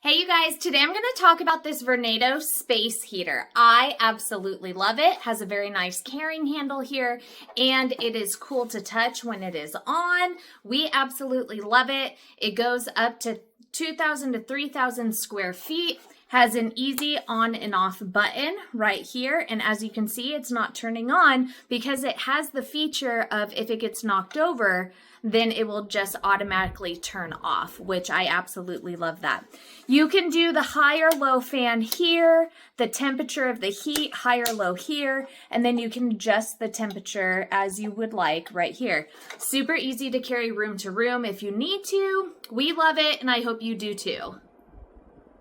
Hey you guys, today I'm going to talk about this Vornado space heater. I absolutely love it. It has a very nice carrying handle here and it is cool to touch when it is on. We absolutely love it. It goes up to 2,000 to 3,000 square feet. Has an easy on and off button right here, and as you can see, it's not turning on because it has the feature of if it gets knocked over, then it will just automatically turn off, which I absolutely love that. You can do the high or low fan here, the temperature of the heat, high or low here, and then you can adjust the temperature as you would like right here. Super easy to carry room to room if you need to. We love it, and I hope you do too.